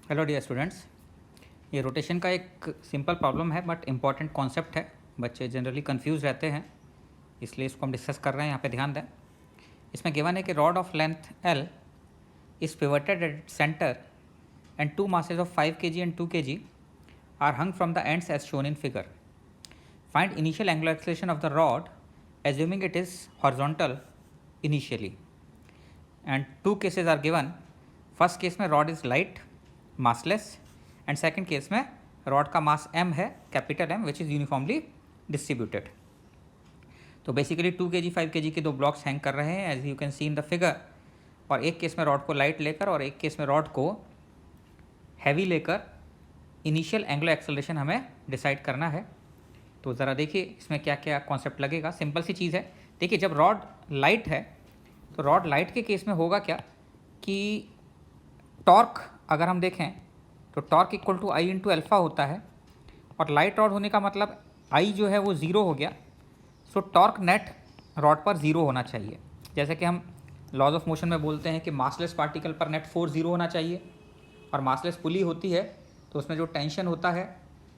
Hello dear students, ये rotation का एक सिंपल प्रॉब्लम है बट इम्पॉर्टेंट कॉन्सेप्ट है। बच्चे जनरली कंफ्यूज रहते हैं, इसलिए इसको हम डिस्कस कर रहे हैं। यहाँ पे ध्यान दें। इसमें गिवन है कि rod of length L is pivoted at centre and two masses of 5 kg and 2 kg are hung from the ends as shown in figure. Find initial angular acceleration of the rod assuming it is horizontal initially. And two cases are given. First case में rod is light massless and second case में rod का mass m है, capital M, which is uniformly distributed. तो basically 2 kg 5 kg के दो blocks hang कर रहे हैं as you can see in the figure. और एक केस में रॉड को लाइट लेकर और एक केस में रॉड को हैवी लेकर इनिशियल एंगुलर एक्सेलरेशन हमें डिसाइड करना है। तो ज़रा देखिए इसमें क्या क्या कॉन्सेप्ट लगेगा। सिंपल सी चीज़ है। देखिए, जब रॉड लाइट है तो रॉड लाइट के केस में होगा क्या कि टॉर्क अगर हम देखें तो torque equal to I into alpha होता है, और लाइट रॉड होने का मतलब आई जो है वो ज़ीरो हो गया। सो टॉर्क नेट रॉड पर ज़ीरो होना चाहिए। जैसे कि हम लॉज ऑफ मोशन में बोलते हैं कि मासलेस पार्टिकल पर नेट फोर्स ज़ीरो होना चाहिए, और मासलेस पुली होती है तो उसमें जो टेंशन होता है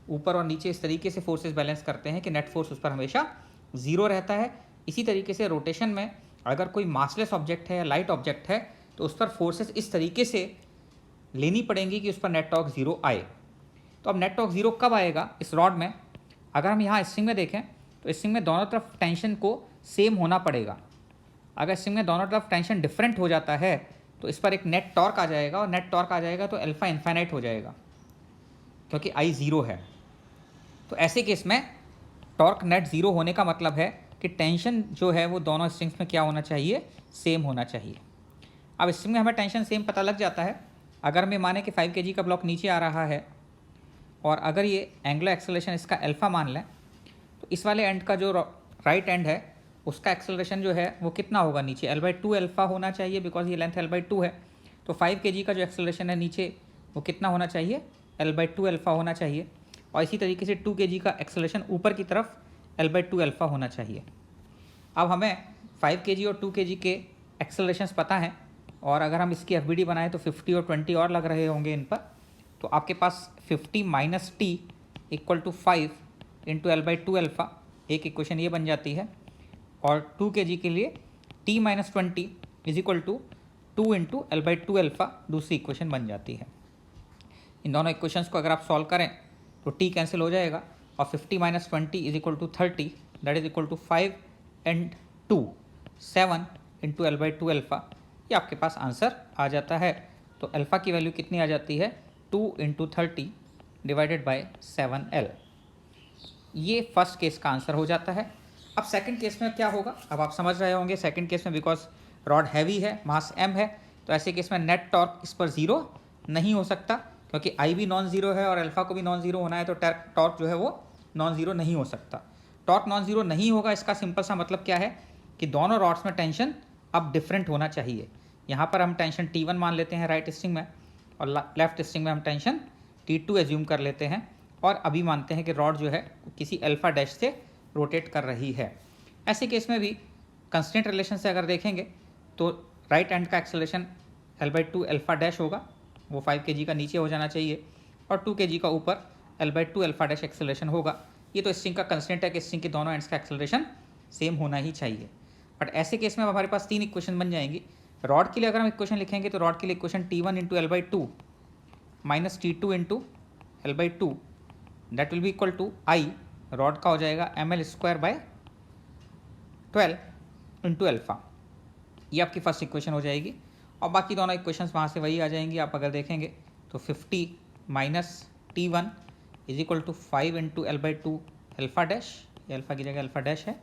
ऊपर और नीचे इस तरीके से फोर्सेस बैलेंस करते हैं कि नेट फोर्स उस पर हमेशा ज़ीरो रहता है। इसी तरीके से रोटेशन में अगर कोई मासलेस ऑब्जेक्ट है या लाइट ऑब्जेक्ट है तो उस पर फोर्सेस इस तरीके से लेनी पड़ेंगी कि उस पर नेट टॉर्क ज़ीरो आए। तो अब नेट टॉर्क ज़ीरो कब आएगा इस रॉड में? अगर हम यहाँ स्ट्रिंग में देखें तो स्ट्रिंग में दोनों तरफ टेंशन को सेम होना पड़ेगा। अगर स्ट्रिंग में दोनों तरफ टेंशन डिफरेंट हो जाता है तो इस पर एक नेट टॉर्क आ जाएगा, और नेट टॉर्क आ जाएगा तो अल्फा इन्फाइनाइट हो जाएगा क्योंकि आई ज़ीरो है। तो ऐसे केस में टॉर्क नेट ज़ीरो होने का मतलब है कि टेंशन जो है वो दोनों स्ट्रिंग्स में क्या होना चाहिए, सेम होना चाहिए। अब स्ट्रिंग में हमें टेंशन सेम पता लग जाता है। अगर हमें माने कि 5 kg का ब्लॉक नीचे आ रहा है और अगर ये एंगुलर एक्सेलरेशन इसका अल्फ़ा मान लें, तो इस वाले एंड का जो राइट एंड है उसका एक्सेलरेशन जो है वो कितना होगा नीचे, L/2 अल्फ़ा होना चाहिए, बिकॉज ये लेंथ L/2 है। तो 5 kg का जो एक्सेलरेशन है नीचे वो कितना होना चाहिए, L/2 अल्फ़ा होना चाहिए। और इसी तरीके से 2 kg का एक्सेलरेशन ऊपर की तरफ L/2 अल्फ़ा होना चाहिए। अब हमें 5 kg और 2 kg के एक्सेलरेशंस पता हैं, और अगर हम इसकी FBD बनाएं तो 50 और 20 और लग रहे होंगे इन पर। तो आपके पास 50 minus T equal to 5 into L/2 alpha, एक इक्वेशन ये बन जाती है। और 2 kg के लिए t minus 20 is equal to 2 into L/2 alpha दूसरी इक्वेशन बन जाती है। इन दोनों इक्वेशंस को अगर आप सॉल्व करें तो t कैंसिल हो जाएगा, और 50 minus 20 is equal to 30, that is equal to 5 and 2 7 into L/2 alpha. ये आपके पास आंसर आ जाता है। तो अल्फ़ा की वैल्यू कितनी आ जाती है, 2 इंटू 30 डिवाइडेड बाई 7L। ये फर्स्ट केस का आंसर हो जाता है। अब सेकंड केस में क्या होगा, अब आप समझ रहे होंगे। सेकंड केस में बिकॉज रॉड हैवी है, मास m है, तो ऐसे केस में नेट टॉर्क इस पर ज़ीरो नहीं हो सकता, क्योंकि आई भी नॉन ज़ीरो है और अल्फ़ा को भी नॉन ज़ीरो होना है, तो टॉर्क जो है वो नॉन ज़ीरो नहीं हो सकता। टॉर्क नॉन ज़ीरो नहीं होगा, इसका सिंपल सा मतलब क्या है कि दोनों रॉड्स में टेंशन अब डिफरेंट होना चाहिए। यहाँ पर हम टेंशन T1 मान लेते हैं राइट स्ट्रिंग में, और लेफ्ट स्ट्रिंग में हम टेंशन T2 एज्यूम कर लेते हैं, और अभी मानते हैं कि रॉड जो है किसी अल्फ़ा डैश से रोटेट कर रही है। ऐसे केस में भी कंस्टेंट रिलेशन से अगर देखेंगे तो राइट हैंड का एक्सेलरेशन L/2 अल्फ़ा डैश होगा, वो 5 kg का नीचे हो जाना चाहिए, और 2 kg का ऊपर L/2 अल्फ़ा डैश एक्सेलरेशन होगा। ये तो स्ट्रिंग का कंस्टेंट है कि स्ट्रिंग के दोनों एंड्स का एक्सेलरेशन सेम होना ही चाहिए। बट ऐसे केस में अब हमारे पास तीन इक्वेशन बन जाएंगी। रॉड के लिए अगर हम इक्वेशन लिखेंगे तो रॉड के लिए equation T1 into L/2 minus T2 into L/2 that will be equal to I, rod का हो जाएगा ml² बाय 12 इंटू अल्फ़ा। ये आपकी फर्स्ट इक्वेशन हो जाएगी, और बाकी दोनों इक्वेशंस वहाँ से वही आ जाएंगी। आप अगर देखेंगे तो 50 minus T1 is equal to 5 into L/2 alpha dash, ये अल्फ़ा की जगह अल्फ़ा डैश है,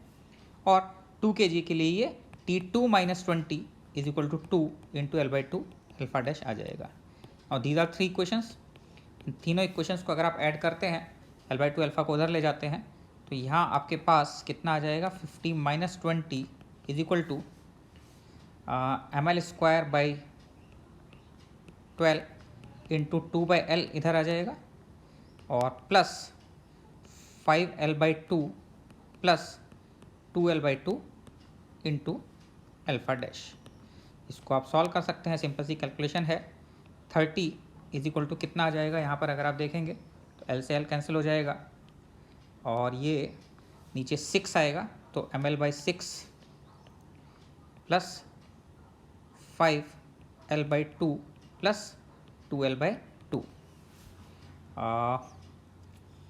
और 2 kg के लिए ये T2 minus 20 is equal to 2 into L/2 alpha dash आ जाएगा। और दीज आर थ्री इक्वेशंस। तीनों इक्वेशंस को अगर आप ऐड करते हैं, L/2 अल्फ़ा को उधर ले जाते हैं, तो यहाँ आपके पास कितना आ जाएगा, 50 minus 20 is equal to ml² by 12 into 2 by L इधर आ जाएगा, और plus 5L/2 plus 2L/2 into alpha dash. इसको आप सॉल्व कर सकते हैं, सिंपल सी कैलकुलेशन है। 30 इज इक्वल टू कितना आ जाएगा यहाँ पर अगर आप देखेंगे तो एल से एल कैंसिल हो जाएगा और ये नीचे 6 आएगा तो ml/6 plus 5l/2 plus 2l/2।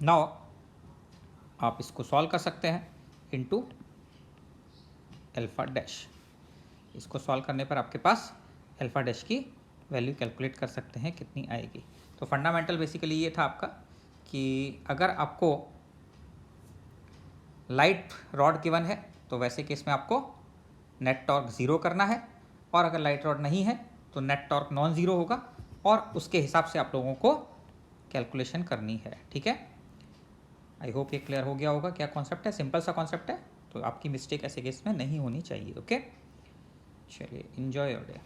Now आप इसको सॉल्व कर सकते हैं इनटू अल्फा डैश। इसको सॉल्व करने पर आपके पास अल्फा डैश की वैल्यू कैलकुलेट कर सकते हैं कितनी आएगी। तो फंडामेंटल बेसिकली ये था आपका कि अगर आपको लाइट रॉड गिवन है तो वैसे केस में आपको नेट टॉर्क ज़ीरो करना है, और अगर लाइट रॉड नहीं है तो नेट टॉर्क नॉन ज़ीरो होगा और उसके हिसाब से आप लोगों को कैलकुलेशन करनी है। ठीक है, आई होप ये क्लियर हो गया होगा क्या कॉन्सेप्ट है। सिंपल सा कॉन्सेप्ट है, तो आपकी मिस्टेक ऐसे केस में नहीं होनी चाहिए। ओके, चलिए, एंजॉय योर डे।